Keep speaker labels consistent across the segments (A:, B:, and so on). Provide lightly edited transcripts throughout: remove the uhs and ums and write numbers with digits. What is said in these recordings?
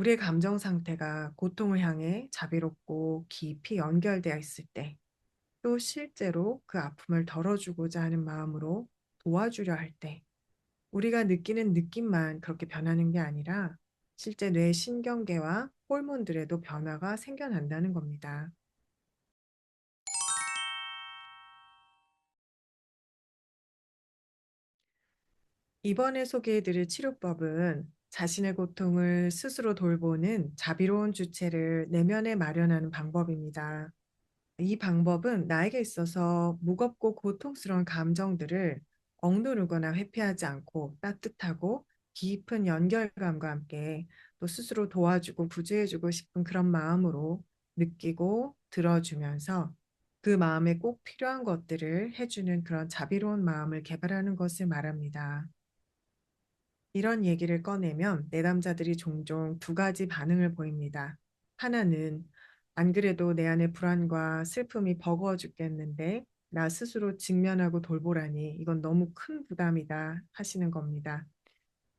A: 우리의 감정 상태가 고통을 향해 자비롭고 깊이 연결되어 있을 때, 또 실제로 그 아픔을 덜어주고자 하는 마음으로 도와주려 할 때, 우리가 느끼는 느낌만 그렇게 변하는 게 아니라 실제 뇌 신경계와 호르몬들에도 변화가 생겨난다는 겁니다. 이번에 소개해드릴 치료법은 자신의 고통을 스스로 돌보는 자비로운 주체를 내면에 마련하는 방법입니다. 이 방법은 나에게 있어서 무겁고 고통스러운 감정들을 억누르거나 회피하지 않고 따뜻하고 깊은 연결감과 함께 또 스스로 도와주고 구제해주고 싶은 그런 마음으로 느끼고 들어주면서 그 마음에 꼭 필요한 것들을 해주는 그런 자비로운 마음을 개발하는 것을 말합니다. 이런 얘기를 꺼내면 내담자들이 종종 두 가지 반응을 보입니다. 하나는 안 그래도 내 안의 불안과 슬픔이 버거워 죽겠는데 나 스스로 직면하고 돌보라니 이건 너무 큰 부담이다 하시는 겁니다.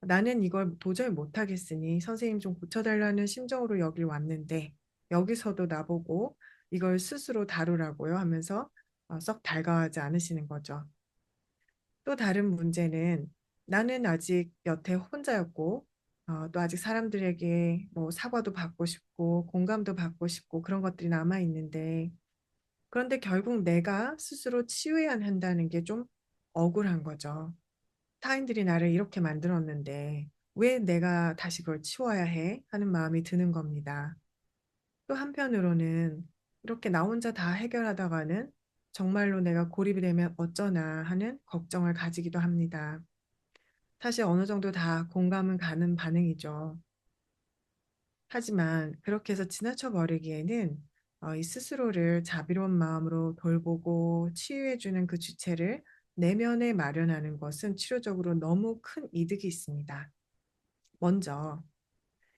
A: 나는 이걸 도저히 못하겠으니 선생님 좀 고쳐달라는 심정으로 여길 왔는데 여기서도 나보고 이걸 스스로 다루라고요 하면서 썩 달가워하지 않으시는 거죠. 또 다른 문제는 나는 아직 여태 혼자였고, 또 아직 사람들에게 뭐 사과도 받고 싶고, 공감도 받고 싶고, 그런 것들이 남아 있는데, 그런데 결국 내가 스스로 치유해야 한다는 게 좀 억울한 거죠. 타인들이 나를 이렇게 만들었는데, 왜 내가 다시 그걸 치워야 해? 하는 마음이 드는 겁니다. 또 한편으로는 이렇게 나 혼자 다 해결하다가는 정말로 내가 고립이 되면 어쩌나 하는 걱정을 가지기도 합니다. 사실 어느 정도 다 공감은 가는 반응이죠. 하지만 그렇게 해서 지나쳐 버리기에는 이 스스로를 자비로운 마음으로 돌보고 치유해주는 그 주체를 내면에 마련하는 것은 치료적으로 너무 큰 이득이 있습니다. 먼저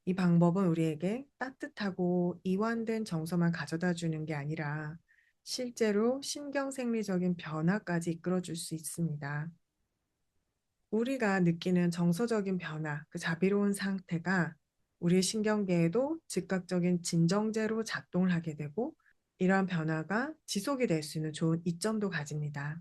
A: 이 방법은 우리에게 따뜻하고 이완된 정서만 가져다 주는 게 아니라 실제로 신경생리적인 변화까지 이끌어 줄 수 있습니다. 우리가 느끼는 정서적인 변화, 그 자비로운 상태가 우리의 신경계에도 즉각적인 진정제로 작동을 하게 되고 이러한 변화가 지속이 될 수 있는 좋은 이점도 가집니다.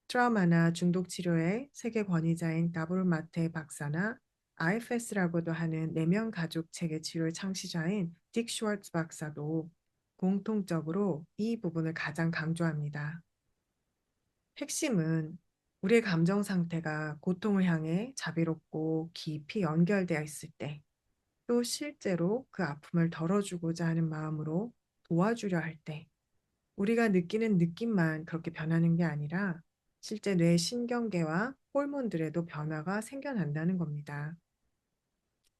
A: 트라우마나 중독 치료의 세계 권위자인 가브르 마테 박사나 IFS라고도 하는 내면 가족 체계 치료의 창시자인 딕 슈왈츠 박사도 공통적으로 이 부분을 가장 강조합니다. 핵심은 우리의 감정 상태가 고통을 향해 자비롭고 깊이 연결되어 있을 때, 또 실제로 그 아픔을 덜어주고자 하는 마음으로 도와주려 할 때, 우리가 느끼는 느낌만 그렇게 변하는 게 아니라 실제 뇌 신경계와 호르몬들에도 변화가 생겨난다는 겁니다.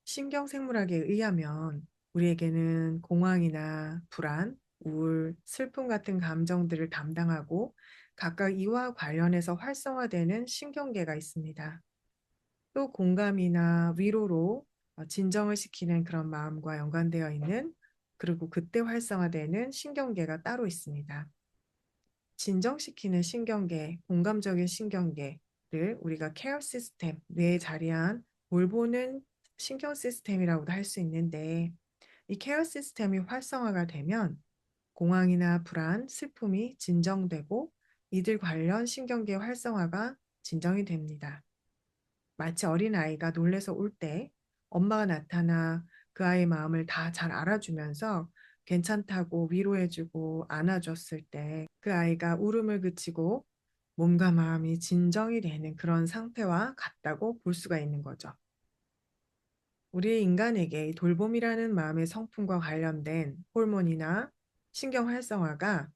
A: 신경생물학에 의하면 우리에게는 공황이나 불안, 우울, 슬픔 같은 감정들을 담당하고 각각 이와 관련해서 활성화되는 신경계가 있습니다. 또 공감이나 위로로 진정을 시키는 그런 마음과 연관되어 있는 그리고 그때 활성화되는 신경계가 따로 있습니다. 진정시키는 신경계, 공감적인 신경계를 우리가 케어 시스템, 뇌에 자리한 돌보는 신경 시스템이라고도 할 수 있는데 이 케어 시스템이 활성화가 되면 공황이나 불안, 슬픔이 진정되고 이들 관련 신경계 활성화가 진정이 됩니다. 마치 어린아이가 놀래서 울 때 엄마가 나타나 그 아이의 마음을 다 잘 알아주면서 괜찮다고 위로해주고 안아줬을 때 그 아이가 울음을 그치고 몸과 마음이 진정이 되는 그런 상태와 같다고 볼 수가 있는 거죠. 우리 인간에게 이 돌봄이라는 마음의 성품과 관련된 호르몬이나 신경 활성화가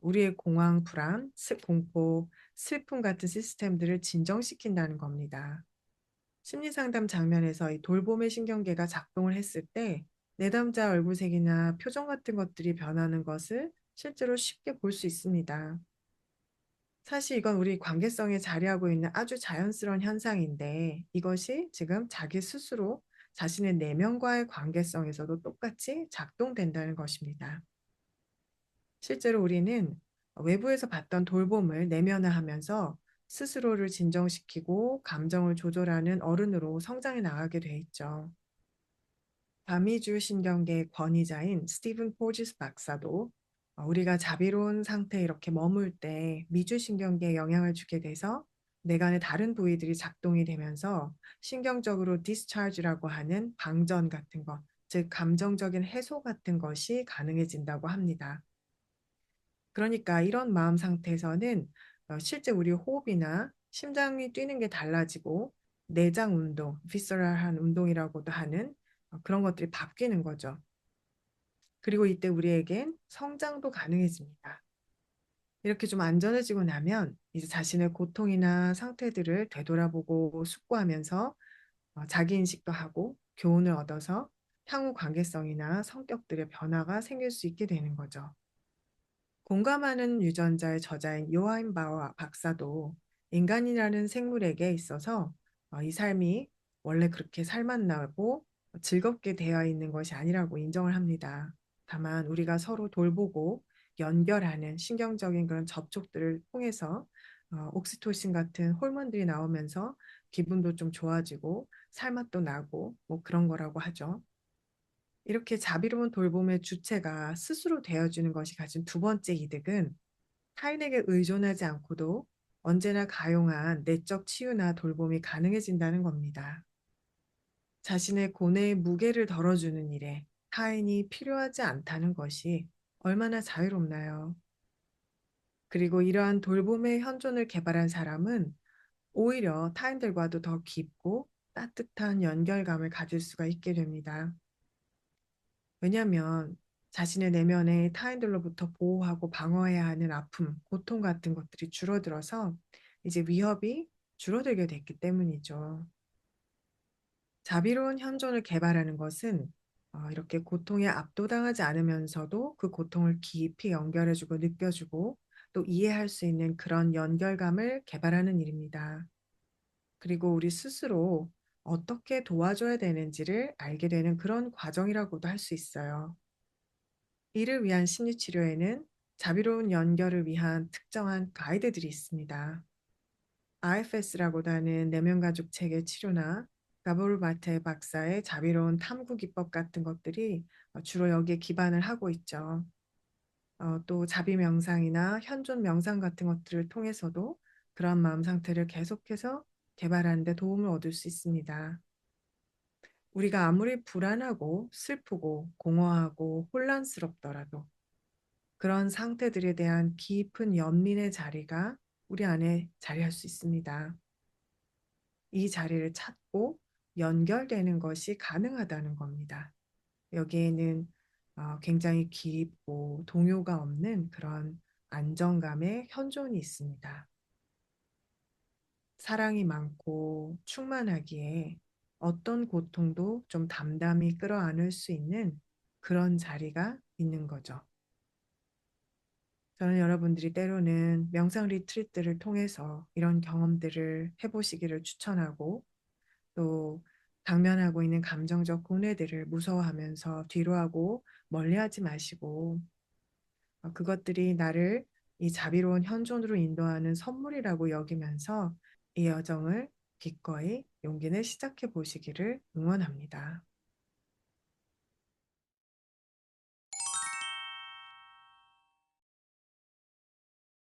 A: 우리의 공황, 불안, 공포, 슬픔 같은 시스템들을 진정시킨다는 겁니다. 심리상담 장면에서 이 돌봄의 신경계가 작동을 했을 때 내담자 얼굴색이나 표정 같은 것들이 변하는 것을 실제로 쉽게 볼 수 있습니다. 사실 이건 우리 관계성에 자리하고 있는 아주 자연스러운 현상인데 이것이 지금 자기 스스로 자신의 내면과의 관계성에서도 똑같이 작동된다는 것입니다. 실제로 우리는 외부에서 받던 돌봄을 내면화하면서 스스로를 진정시키고 감정을 조절하는 어른으로 성장해 나가게 돼 있죠. 과미주 신경계 권위자인 스티븐 포지스 박사도 우리가 자비로운 상태에 이렇게 머물 때 미주 신경계에 영향을 주게 돼서 뇌간의 다른 부위들이 작동이 되면서 신경적으로 디스차지라고 하는 방전 같은 것, 즉 감정적인 해소 같은 것이 가능해진다고 합니다. 그러니까 이런 마음 상태에서는 실제 우리 호흡이나 심장이 뛰는 게 달라지고 내장 운동, 비서럴한 운동이라고도 하는 그런 것들이 바뀌는 거죠. 그리고 이때 우리에겐 성장도 가능해집니다. 이렇게 좀 안전해지고 나면 이제 자신의 고통이나 상태들을 되돌아보고 숙고하면서 자기 인식도 하고 교훈을 얻어서 향후 관계성이나 성격들의 변화가 생길 수 있게 되는 거죠. 공감하는 유전자의 저자인 요하임 바와 박사도 인간이라는 생물에게 있어서 이 삶이 원래 그렇게 살맛나고 즐겁게 되어 있는 것이 아니라고 인정을 합니다. 다만 우리가 서로 돌보고 연결하는 신경적인 그런 접촉들을 통해서 옥시토신 같은 호르몬들이 나오면서 기분도 좀 좋아지고 살맛도 나고 뭐 그런 거라고 하죠. 이렇게 자비로운 돌봄의 주체가 스스로 되어주는 것이 가진 두 번째 이득은 타인에게 의존하지 않고도 언제나 가용한 내적 치유나 돌봄이 가능해진다는 겁니다. 자신의 고뇌의 무게를 덜어주는 일에 타인이 필요하지 않다는 것이 얼마나 자유롭나요? 그리고 이러한 돌봄의 현존을 개발한 사람은 오히려 타인들과도 더 깊고 따뜻한 연결감을 가질 수가 있게 됩니다. 왜냐하면 자신의 내면에 타인들로부터 보호하고 방어해야 하는 아픔, 고통 같은 것들이 줄어들어서 이제 위협이 줄어들게 됐기 때문이죠. 자비로운 현존을 개발하는 것은 이렇게 고통에 압도당하지 않으면서도 그 고통을 깊이 연결해주고 느껴주고 또 이해할 수 있는 그런 연결감을 개발하는 일입니다. 그리고 우리 스스로 어떻게 도와줘야 되는지를 알게 되는 그런 과정이라고도 할 수 있어요. 이를 위한 심리치료에는 자비로운 연결을 위한 특정한 가이드들이 있습니다. IFS라고도 하는 내면가족 체계 치료나 가보르 바테 박사의 자비로운 탐구 기법 같은 것들이 주로 여기에 기반을 하고 있죠. 또 자비 명상이나 현존 명상 같은 것들을 통해서도 그런 마음 상태를 계속해서 개발하는 데 도움을 얻을 수 있습니다. 우리가 아무리 불안하고 슬프고 공허하고 혼란스럽더라도 그런 상태들에 대한 깊은 연민의 자리가 우리 안에 자리할 수 있습니다. 이 자리를 찾고 연결되는 것이 가능하다는 겁니다. 여기에는 굉장히 깊고 동요가 없는 그런 안정감의 현존이 있습니다. 사랑이 많고 충만하기에 어떤 고통도 좀 담담히 끌어안을 수 있는 그런 자리가 있는 거죠. 저는 여러분들이 때로는 명상 리트리트를 통해서 이런 경험들을 해보시기를 추천하고 또 당면하고 있는 감정적 고뇌들을 무서워하면서 뒤로하고 멀리하지 마시고 그것들이 나를 이 자비로운 현존으로 인도하는 선물이라고 여기면서 이 여정을 기꺼이 용기 내 시작해 보시기를 응원합니다.